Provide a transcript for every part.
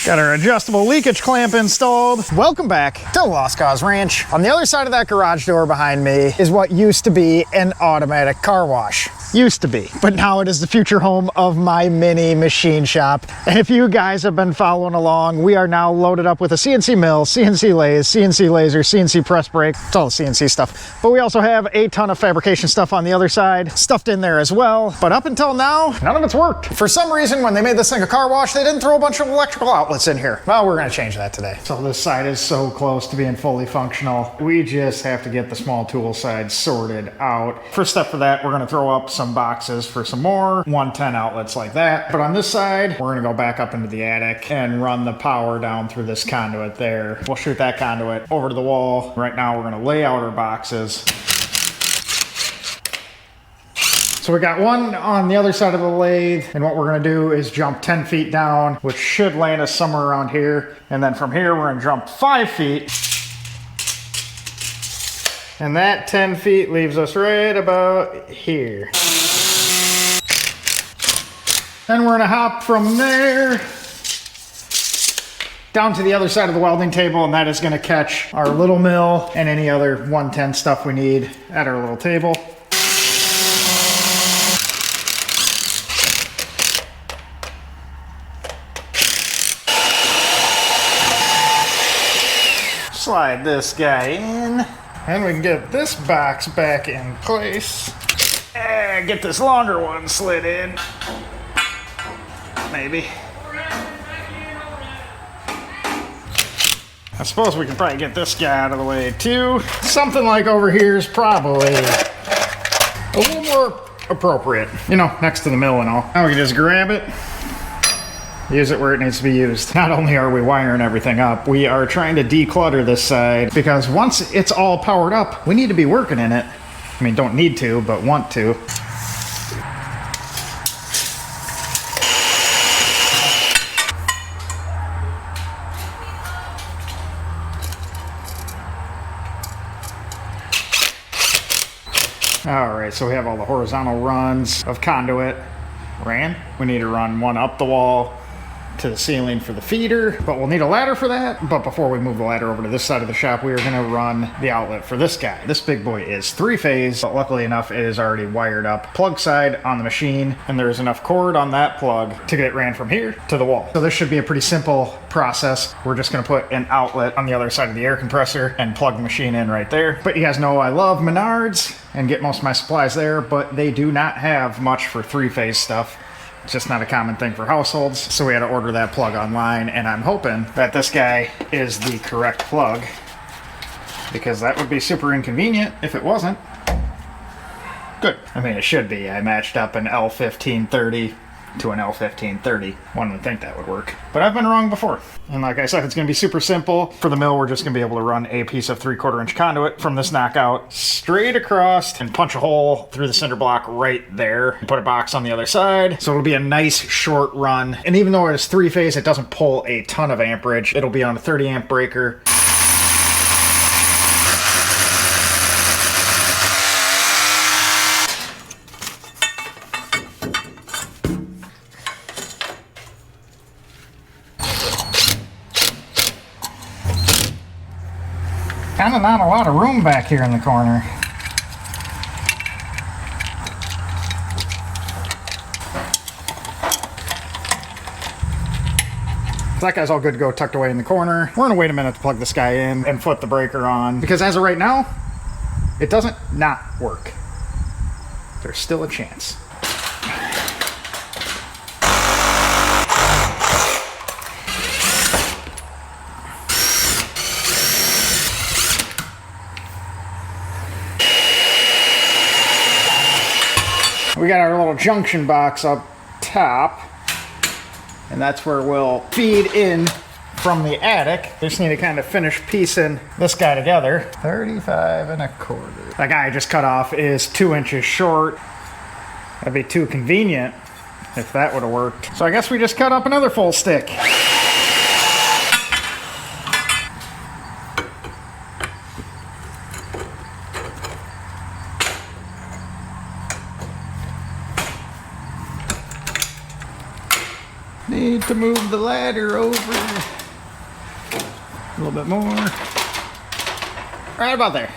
Got our adjustable leakage clamp installed. Welcome back to Lost Cause Ranch. On the other side of that garage door behind me is what used to be an automatic car wash. Used to be, but now it is the future home of my mini machine shop. And if you guys have been following along, we are now loaded up with a CNC mill, CNC lathe, CNC laser, CNC press brake. It's all the CNC stuff. But we also have a ton of fabrication stuff on the other side, stuffed in there as well. But up until now, none of it's worked. For some reason, when they made this thing a car wash, they didn't throw a bunch of electrical outlets in here. Well, we're gonna change that today. So this side is so close to being fully functional. We just have to get the small tool side sorted out. First step for that, we're gonna throw up some boxes for some more 110 outlets like that. But on this side, we're gonna go back up into the attic and run the power down through this conduit there. We'll shoot that conduit over to the wall. Right now, we're gonna lay out our boxes. So we got one on the other side of the lathe, and what we're gonna do is jump 10 feet down, which should land us somewhere around here. And then from here, we're gonna jump 5 feet. And that 10 feet leaves us right about here. Then we're gonna hop from there down to the other side of the welding table, and that is gonna catch our little mill and any other 110 stuff we need at our little table. Slide this guy in, and we can get this box back in place. And get this longer one slid in. Maybe. I suppose we can probably get this guy out of the way too. Something like over here is probably a little more appropriate. You know, next to the mill and all. Now we can just grab it. Use it where it needs to be used. Not only are we wiring everything up, we are trying to declutter this side, because once it's all powered up, we need to be working in it. I mean, don't need to, but want to. All right, so we have all the horizontal runs of conduit ran. We need to run one up the wall to the ceiling for the feeder, but we'll need a ladder for that. But before we move the ladder over to this side of the shop, we are gonna run the outlet for this guy. This big boy is 3-phase, but luckily enough, it is already wired up plug side on the machine, and there's enough cord on that plug to get it ran from here to the wall. So this should be a pretty simple process. We're just gonna put an outlet on the other side of the air compressor and plug the machine in right there. But you guys know I love Menards and get most of my supplies there, but they do not have much for 3-phase stuff. It's just not a common thing for households, so we had to order that plug online, and I'm hoping that this guy is the correct plug, because that would be super inconvenient if it wasn't. Good. I mean, it should be. I matched up an L1530 to an L1530. One would think that would work, but I've been wrong before. And like I said, it's gonna be super simple. For the mill, we're just gonna be able to run a piece of 3/4 inch conduit from this knockout straight across and punch a hole through the cinder block right there and put a box on the other side. So it'll be a nice short run. And even though it is 3-phase, it doesn't pull a ton of amperage. It'll be on a 30 amp breaker. Kind of not a lot of room back here in the corner. That guy's all good to go, tucked away in the corner. We're gonna wait a minute to plug this guy in and flip the breaker on, because as of right now, it doesn't not work. There's still a chance. We got our little junction box up top, and that's where we'll feed in from the attic. Just need to kind of finish piecing this guy together. 35 1/4. That guy I just cut off is 2 inches short. That'd be too convenient if that would have worked. So I guess we just cut up another full stick. Need to move the ladder over a little bit more. Right about there.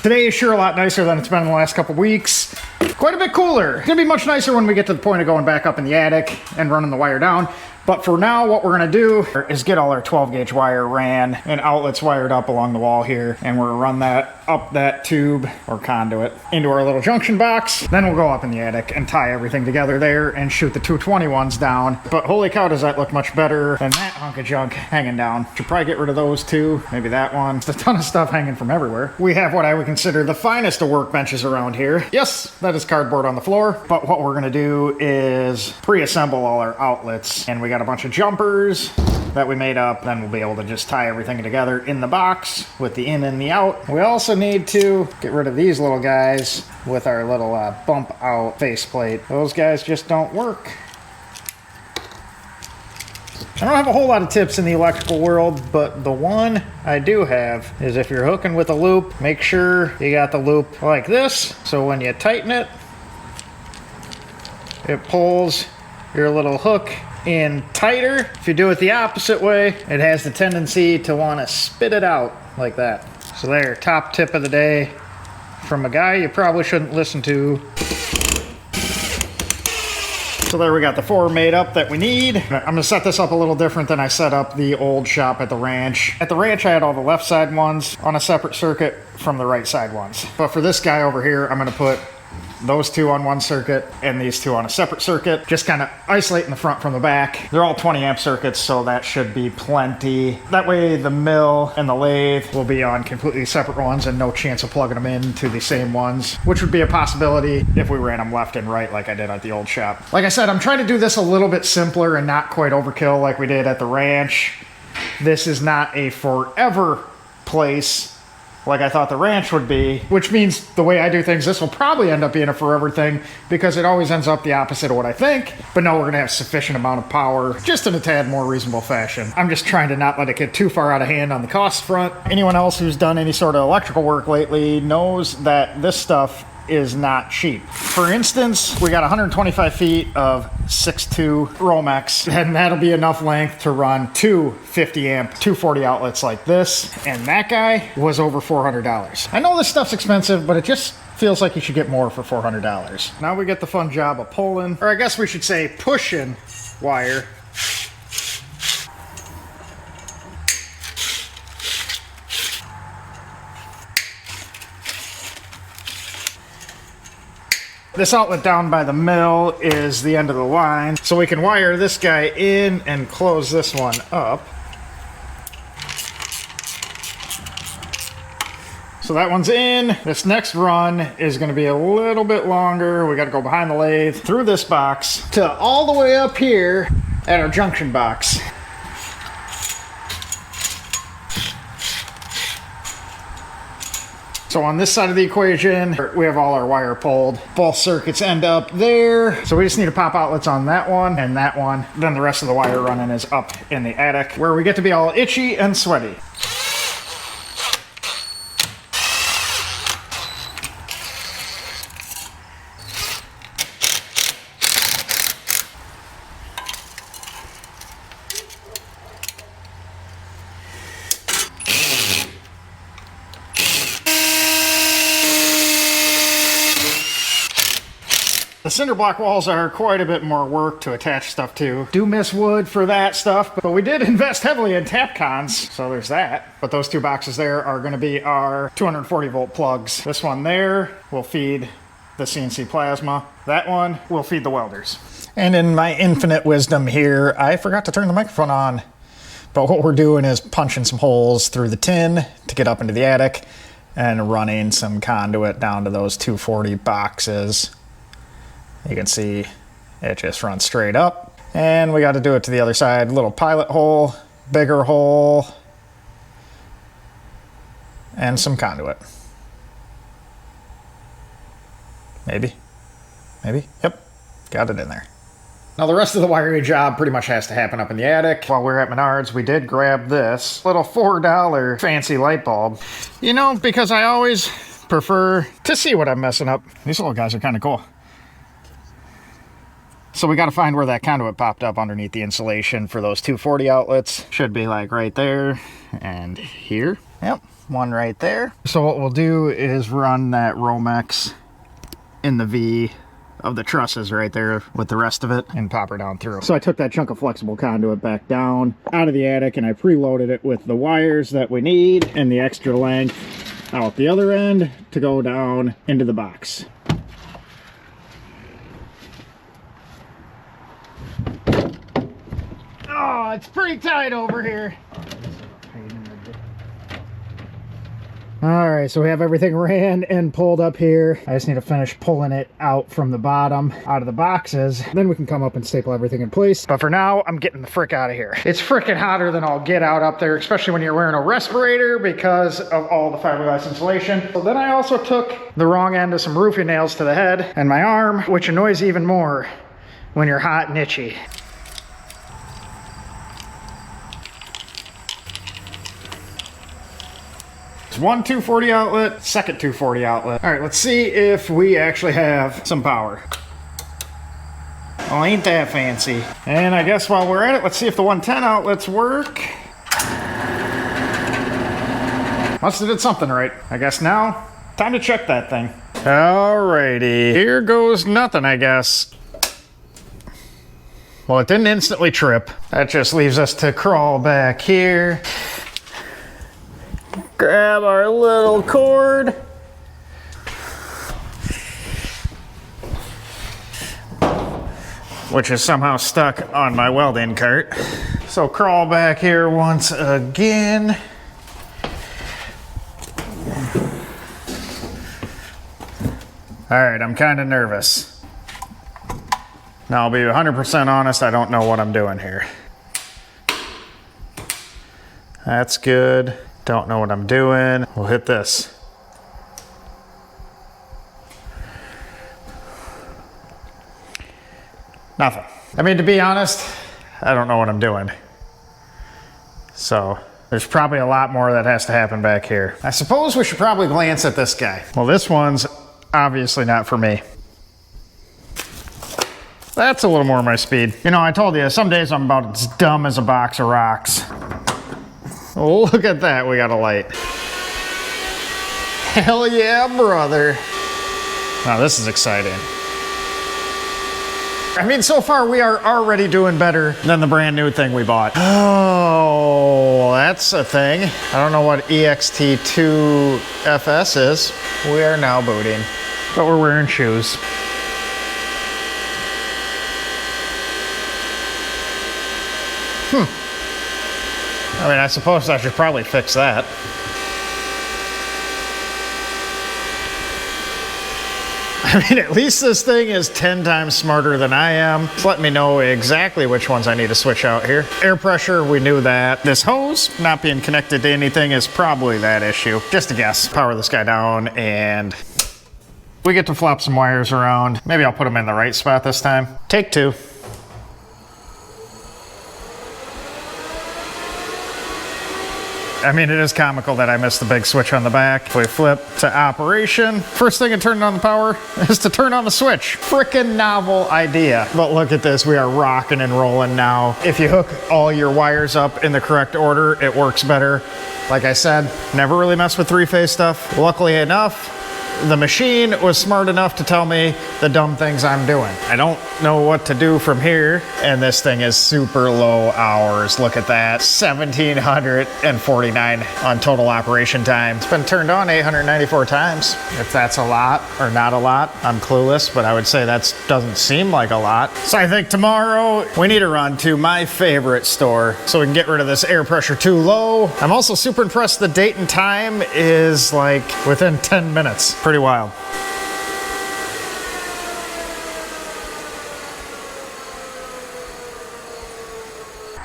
Today is sure a lot nicer than it's been in the last couple weeks. Quite a bit cooler. It's gonna be much nicer when we get to the point of going back up in the attic and running the wire down. But for now, what we're gonna do is get all our 12 gauge wire ran and outlets wired up along the wall here. And we're gonna run that up that tube or conduit into our little junction box. Then we'll go up in the attic and tie everything together there and shoot the 220 ones down. But holy cow, does that look much better than that hunk of junk hanging down. Should probably get rid of those too. Maybe that one. There's a ton of stuff hanging from everywhere. We have what I would consider the finest of workbenches around here. Yes, that is cardboard on the floor. But what we're gonna do is pre-assemble all our outlets. And we got a bunch of jumpers that we made up. Then we'll be able to just tie everything together in the box with the in and the out. We also need to get rid of these little guys with our little bump out faceplate. Those guys just don't work. I don't have a whole lot of tips in the electrical world, but the one I do have is if you're hooking with a loop, make sure you got the loop like this. So when you tighten it, it pulls your little hook in tighter. If you do it the opposite way, it has the tendency to want to spit it out like that. So there, top tip of the day from a guy you probably shouldn't listen to. So there we got the 4 made up that we need. I'm gonna set this up a little different than I set up the old shop at the ranch. At the ranch I had all the left side ones on a separate circuit from the right side ones. But for this guy over here, I'm gonna put those 2 on one circuit and these 2 on a separate circuit. Just kind of isolating the front from the back. They're all 20 amp circuits, so that should be plenty. That way the mill and the lathe will be on completely separate ones and no chance of plugging them into the same ones, which would be a possibility if we ran them left and right like I did at the old shop. Like I said, I'm trying to do this a little bit simpler and not quite overkill like we did at the ranch. This is not a forever place like I thought the ranch would be, which means the way I do things, this will probably end up being a forever thing because it always ends up the opposite of what I think. But no, we're gonna have sufficient amount of power, just in a tad more reasonable fashion. I'm just trying to not let it get too far out of hand on the cost front. Anyone else who's done any sort of electrical work lately knows that this stuff is not cheap. For instance, we got 125 feet of 6.2 Romex, and that'll be enough length to run 2 50 amp 240 outlets like this, and that guy was over $400. I know this stuff's expensive, but it just feels like you should get more for $400. Now we get the fun job of pulling, or I guess we should say pushing wire. This outlet down by the mill is the end of the line, so we can wire this guy in and close this one up. So that one's in. This next run is going to be a little bit longer. We got to go behind the lathe, through this box, to all the way up here at our junction box. So on this side of the equation, we have all our wire pulled. Both circuits end up there. So we just need to pop outlets on that one and that one. Then the rest of the wire running is up in the attic, where we get to be all itchy and sweaty. The cinder block walls are quite a bit more work to attach stuff to. Do miss wood for that stuff, but we did invest heavily in tap cons, so there's that. But those 2 boxes there are going to be our 240 volt plugs. This one there will feed the CNC plasma. That one will feed the welders. And in my infinite wisdom here, I forgot to turn the microphone on. But what we're doing is punching some holes through the tin to get up into the attic and running some conduit down to those 240 boxes. You can see it just runs straight up. And we got to do it to the other side. Little pilot hole, bigger hole, and some conduit. Maybe. Yep, got it in there. Now the rest of the wiring job pretty much has to happen up in the attic. While we were at Menards, we did grab this little $4 fancy light bulb. You know, because I always prefer to see what I'm messing up. These little guys are kind of cool. So we got to find where that conduit popped up underneath the insulation for those 240 outlets. Should be like right there and here. Yep, one right there. So what we'll do is run that Romex in the V of the trusses right there with the rest of it and pop her down through. So I took that chunk of flexible conduit back down out of the attic and I preloaded it with the wires that we need and the extra length out the other end to go down into the box. Oh, it's pretty tight over here. All right, so we have everything ran and pulled up here. I just need to finish pulling it out from the bottom, out of the boxes. Then we can come up and staple everything in place. But for now, I'm getting the frick out of here. It's frickin' hotter than all get out up there, especially when you're wearing a respirator because of all the fiberglass insulation. So then I also took the wrong end of some roofing nails to the head and my arm, which annoys even more when you're hot and itchy. One 240 outlet, second 240 outlet. All right, let's see if we actually have some power. Oh, ain't that fancy. And I guess while we're at it, let's see if the 110 outlets work. Must have did something right. I guess now, time to check that thing. Alrighty, here goes nothing, I guess. Well, it didn't instantly trip. That just leaves us to crawl back here. Grab our little cord. Which is somehow stuck on my welding cart. So crawl back here once again. All right, I'm kind of nervous. Now I'll be 100% honest, I don't know what I'm doing here. That's good. Don't know what I'm doing. We'll hit this. Nothing. I mean, to be honest, I don't know what I'm doing. So there's probably a lot more that has to happen back here. I suppose we should probably glance at this guy. Well, this one's obviously not for me. That's a little more my speed. You know, I told you, some days I'm about as dumb as a box of rocks. Oh, look at that, we got a light. Hell yeah, brother. Now this is exciting. I mean, so far we are already doing better than the brand new thing we bought. Oh, that's a thing. I don't know what EXT2FS is. We are now booting, but we're wearing shoes. I mean, I suppose I should probably fix that. I mean, at least this thing is 10 times smarter than I am. It's letting me know exactly which ones I need to switch out here. Air pressure, we knew that. This hose not being connected to anything is probably that issue. Just a guess. Power this guy down and we get to flop some wires around. Maybe I'll put them in the right spot this time. Take two. I mean, it is comical that I missed the big switch on the back. If we flip to operation, first thing to turn on the power is to turn on the switch. Frickin' novel idea. But look at this, we are rocking and rolling now. If you hook all your wires up in the correct order, it works better. Like I said, never really mess with three-phase stuff. Luckily enough, the machine was smart enough to tell me the dumb things I'm doing. I don't know what to do from here, and this thing is super low hours. Look at that, 1,749 on total operation time. It's been turned on 894 times. If that's a lot or not a lot, I'm clueless, but I would say that doesn't seem like a lot. So I think tomorrow we need to run to my favorite store so we can get rid of this air pressure too low. I'm also super impressed the date and time is like within 10 minutes. Pretty wild.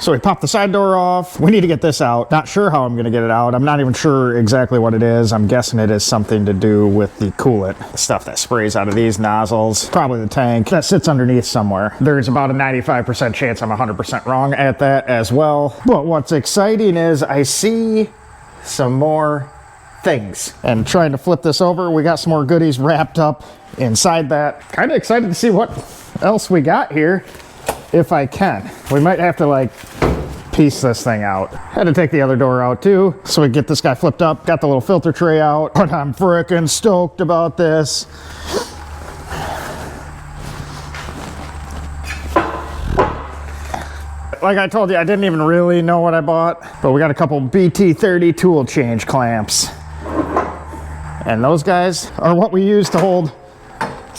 So we popped the side door off. We need to get this out. Not sure how I'm gonna get it out. I'm not even sure exactly what it is. I'm guessing it is something to do with the coolant, the stuff that sprays out of these nozzles. Probably the tank that sits underneath somewhere. There's about a 95% chance I'm 100% wrong at that as well. But what's exciting is I see some more things. And trying to flip this over, we got some more goodies wrapped up inside that. Kind of excited to see what else we got here, if I can. We might have to like piece this thing out. Had to take the other door out too, so we get this guy flipped up. Got the little filter tray out, but I'm frickin' stoked about this. Like I told you, I didn't even really know what I bought, but we got a couple BT30 tool change clamps. And those guys are what we use to hold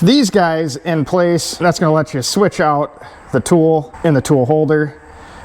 these guys in place. That's gonna let you switch out the tool in the tool holder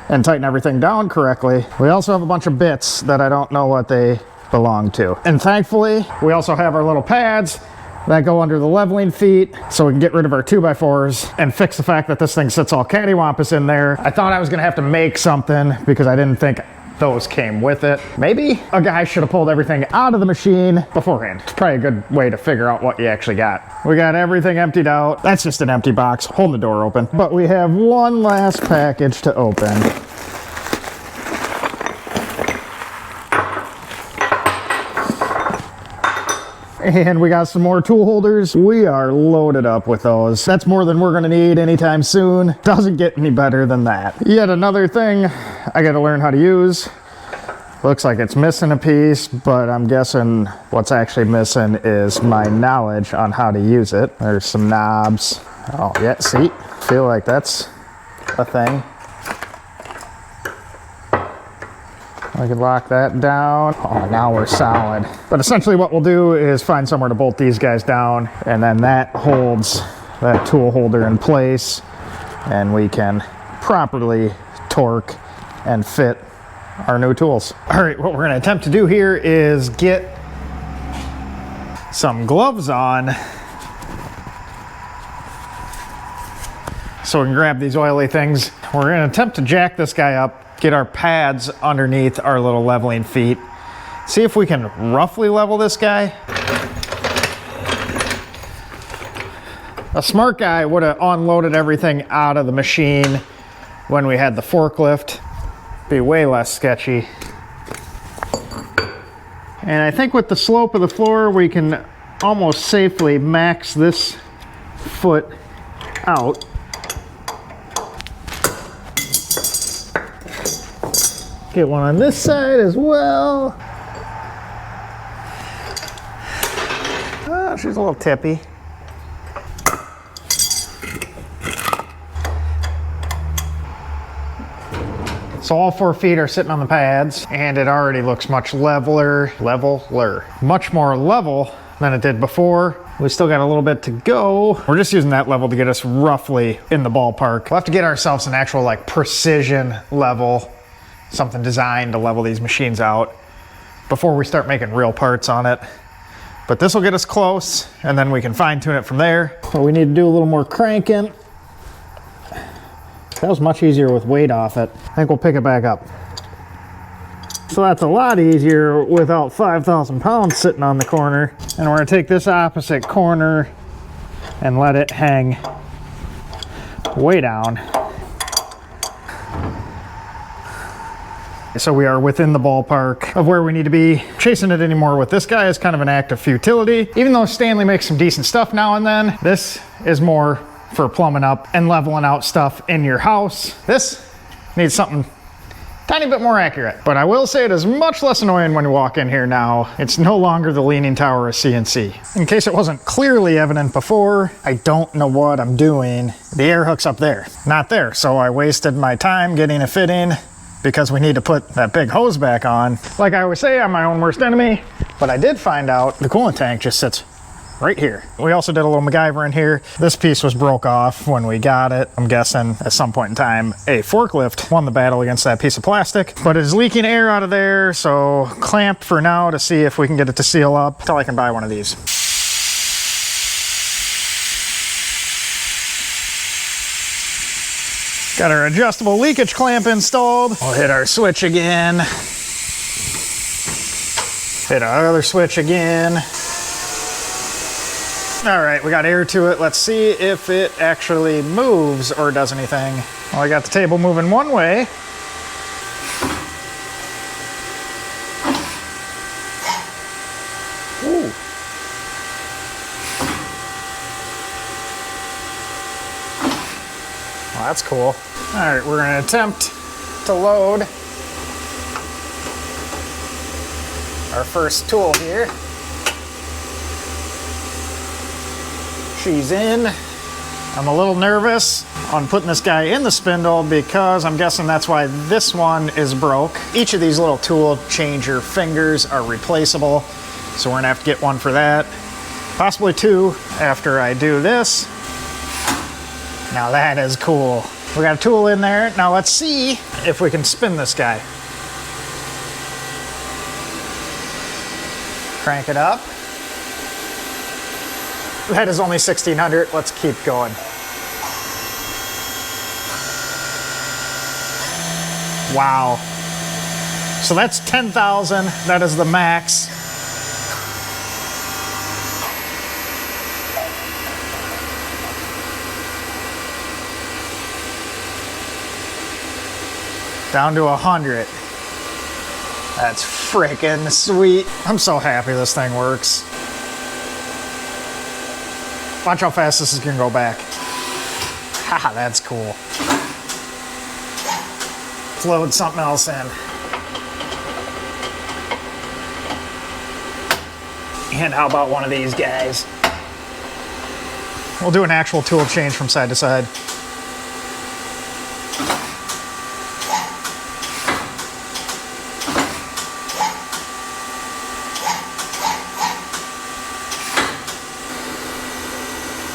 and tighten everything down correctly. We also have a bunch of bits that I don't know what they belong to. And thankfully, we also have our little pads that go under the leveling feet, so we can get rid of our 2x4s and fix the fact that this thing sits all cattywampus in there. I thought I was gonna have to make something because I didn't think those came with it. Maybe a guy should have pulled everything out of the machine beforehand. It's probably a good way to figure out what you actually got. We got everything emptied out. That's just an empty box holding the door open. But we have one last package to open. And we got some more tool holders. We are loaded up with those. That's more than we're gonna need anytime soon. Doesn't get any better than that. Yet another thing I gotta learn how to use. Looks like it's missing a piece, but I'm guessing what's actually missing is my knowledge on how to use it. There's some knobs. Oh yeah, see? Feel like that's a thing. I can lock that down. Oh, now we're solid. But essentially what we'll do is find somewhere to bolt these guys down, and then that holds that tool holder in place, and we can properly torque and fit our new tools. All right, what we're gonna attempt to do here is get some gloves on so we can grab these oily things. We're gonna attempt to jack this guy up, get our pads underneath our little leveling feet. See if we can roughly level this guy. A smart guy would have unloaded everything out of the machine when we had the forklift. Be way less sketchy. And I think with the slope of the floor, we can almost safely max this foot out. Get one on this side as well. Oh, she's a little tippy. So all 4 feet are sitting on the pads, and it already looks much leveler, much more level than it did before. We still got a little bit to go. We're just using that level to get us roughly in the ballpark. We'll have to get ourselves an actual like precision level, something designed to level these machines out before we start making real parts on it. But this will get us close, and then we can fine tune it from there. But we need to do a little more cranking. That was much easier with weight off it. I think we'll pick it back up. So that's a lot easier without 5,000 pounds sitting on the corner. And we're gonna take this opposite corner and let it hang way down. So we are within the ballpark of where we need to be. Chasing it anymore with this guy is kind of an act of futility. Even though Stanley makes some decent stuff now and then, this is more for plumbing up and leveling out stuff in your house. This needs something tiny bit more accurate. But I will say it is much less annoying when you walk in here now. It's no longer the Leaning Tower of CNC. In case it wasn't clearly evident before, I don't know what I'm doing. The air hook's up there, not there. So I wasted my time getting a fit in because we need to put that big hose back on. Like I always say, I'm my own worst enemy, but I did find out the coolant tank just sits right here. We also did a little MacGyver in here. This piece was broke off when we got it. I'm guessing at some point in time, a forklift won the battle against that piece of plastic, but it is leaking air out of there, so clamped for now to see if we can get it to seal up until I can buy one of these. Got our adjustable leakage clamp installed. We'll hit our switch again. Hit our other switch again. All right, we got air to it. Let's see if it actually moves or does anything. Well, I got the table moving one way. Ooh. that's cool. All right, we're gonna attempt to load our first tool here. She's in. I'm a little nervous on putting this guy in the spindle because I'm guessing that's why this one is broke. Each of these little tool changer fingers are replaceable, so we're gonna have to get one for that. Possibly two after I do this. Now that is cool. We got a tool in there. Now let's see if we can spin this guy. Crank it up. That is only 1600. Let's keep going. Wow. So that's 10,000. That is the max. Down to 100. That's freaking sweet. I'm so happy this thing works. Watch how fast this is gonna go back. Haha, that's cool. Let's load something else in. And how about one of these guys? We'll do an actual tool change from side to side.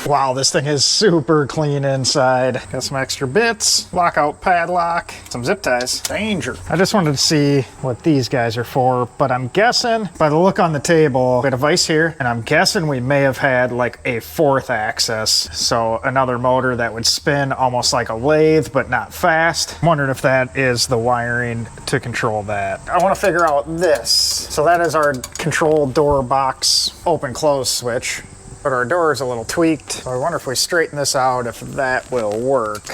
Wow, this thing is super clean inside. Got some extra bits, lockout padlock, some zip ties. Danger. I just wanted to see what these guys are for, but I'm guessing by the look on the table, we got a vise here, and I'm guessing we may have had like a 4th axis. So another motor that would spin almost like a lathe, but not fast. I'm wondering if that is the wiring to control that. I want to figure out this. So that is our control door box open close switch. But our door is a little tweaked. So I wonder if we straighten this out, if that will work.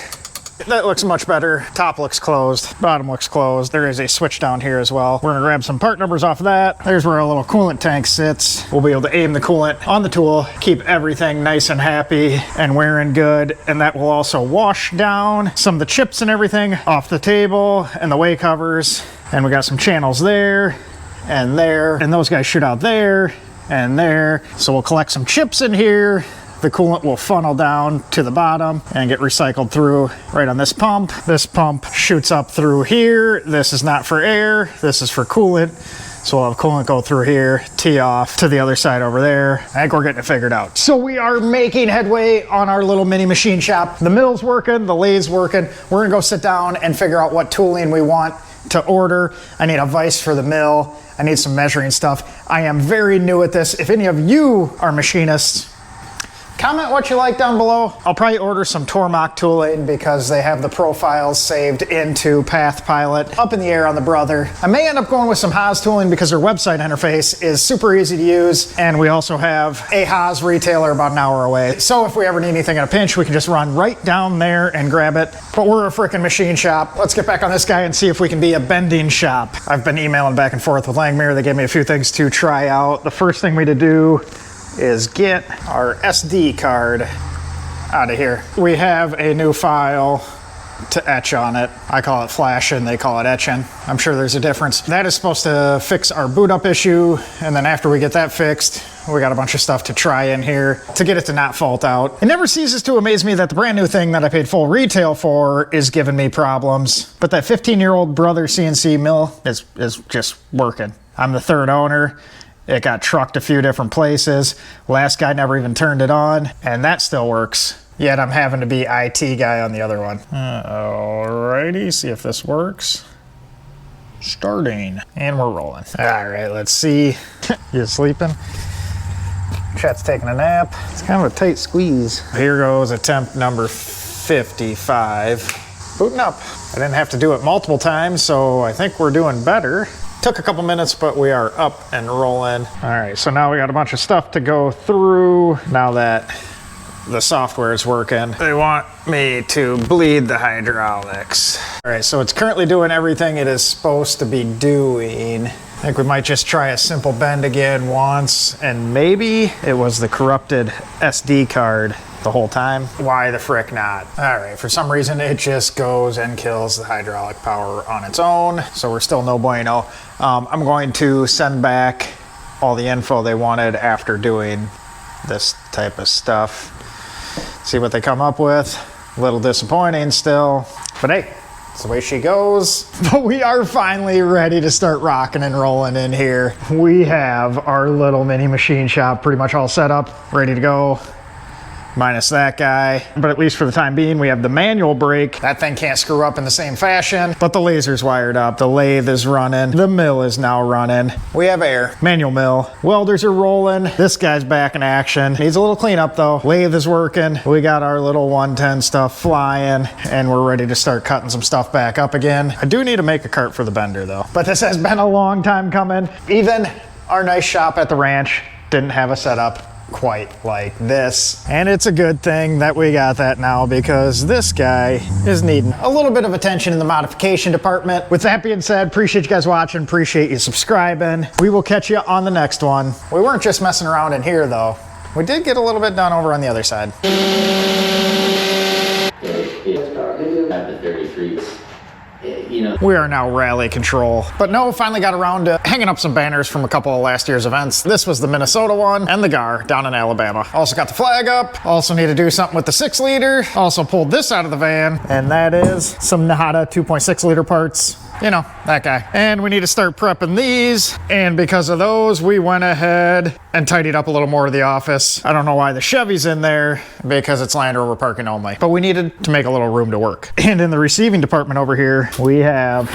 That looks much better. Top looks closed, bottom looks closed. There is a switch down here as well. We're gonna grab some part numbers off of that. There's where our little coolant tank sits. We'll be able to aim the coolant on the tool, keep everything nice and happy and wearing good. And that will also wash down some of the chips and everything off the table and the way covers. And we got some channels there and there. And those guys shoot out there and there. So we'll collect some chips in here. The coolant will funnel down to the bottom and get recycled through right on this pump. This pump shoots up through here. This is not for air, this is for coolant. So we'll have coolant go through here, tee off to the other side over there. I think we're getting it figured out. So we are making headway on our little mini machine shop. The mill's working, the lathe's working. We're gonna go sit down and figure out what tooling we want to order. I need a vise for the mill. I need some measuring stuff. I am very new at this. If any of you are machinists, comment what you like down below. I'll probably order some Tormach tooling because they have the profiles saved into PathPilot. Up in the air on the Brother. I may end up going with some Haas tooling because their website interface is super easy to use, and we also have a Haas retailer about an hour away. So if we ever need anything in a pinch, we can just run right down there and grab it. But we're a freaking machine shop. Let's get back on this guy and see if we can be a bending shop. I've been emailing back and forth with Langmuir. They gave me a few things to try out. The first thing we need to do is get our SD card out of here. We have a new file to etch on it. I call it flashing, they call it etching. I'm sure there's a difference. That is supposed to fix our boot up issue, and then after we get that fixed, we got a bunch of stuff to try in here to get it to not fault out. It never ceases to amaze me that the brand new thing that I paid full retail for is giving me problems, but that 15-year-old Brother CNC mill is just working. I'm the third owner. It got trucked a few different places. Last guy never even turned it on, and that still works. Yet I'm having to be IT guy on the other one. Alrighty, see if this works. Starting, and we're rolling. All right, let's see. You sleeping? Chat's taking a nap. It's kind of a tight squeeze. Here goes attempt number 55. Booting up. I didn't have to do it multiple times, so I think we're doing better. Took a couple minutes, but we are up and rolling. All right, so now we got a bunch of stuff to go through. Now that the software is working, they want me to bleed the hydraulics. All right, so it's currently doing everything it is supposed to be doing. I think we might just try a simple bend again once, and maybe it was the corrupted SD card the whole time. Why the frick not? All right, for some reason it just goes and kills the hydraulic power on its own, so we're still no bueno. I'm going to send back all the info they wanted after doing this type of stuff. See what they come up with. A little disappointing still, but hey, it's the way she goes. But we are finally ready to start rocking and rolling in here. We have our little mini machine shop pretty much all set up, ready to go. Minus that guy. But at least for the time being, we have the manual brake. That thing can't screw up in the same fashion, but the laser's wired up. The lathe is running. The mill is now running. We have air. Manual mill. Welders are rolling. This guy's back in action. Needs a little cleanup though. Lathe is working. We got our little 110 stuff flying, and we're ready to start cutting some stuff back up again. I do need to make a cart for the bender though. But this has been a long time coming. Even our nice shop at the ranch didn't have a setup quite like this, and it's a good thing that we got that now, because this guy is needing a little bit of attention in the modification department. With that being said, appreciate you guys watching, appreciate you subscribing. We will catch you on the next one. We weren't just messing around in here though. We did get a little bit done over on the other side. We are now rally control. But no, finally got around to hanging up some banners from a couple of last year's events. This was the Minnesota one and the GAR down in Alabama. Also got the flag up. Also need to do something with the 6-liter. Also pulled this out of the van, and that is some Nahata 2.6-liter parts. You know, that guy. And we need to start prepping these. And because of those, we went ahead and tidied up a little more of the office. I don't know why the Chevy's in there, because it's Land Rover parking only. But we needed to make a little room to work. And in the receiving department over here, we have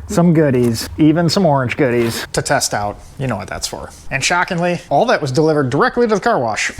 some goodies, even some orange goodies to test out. You know what that's for. And shockingly, all that was delivered directly to the car wash.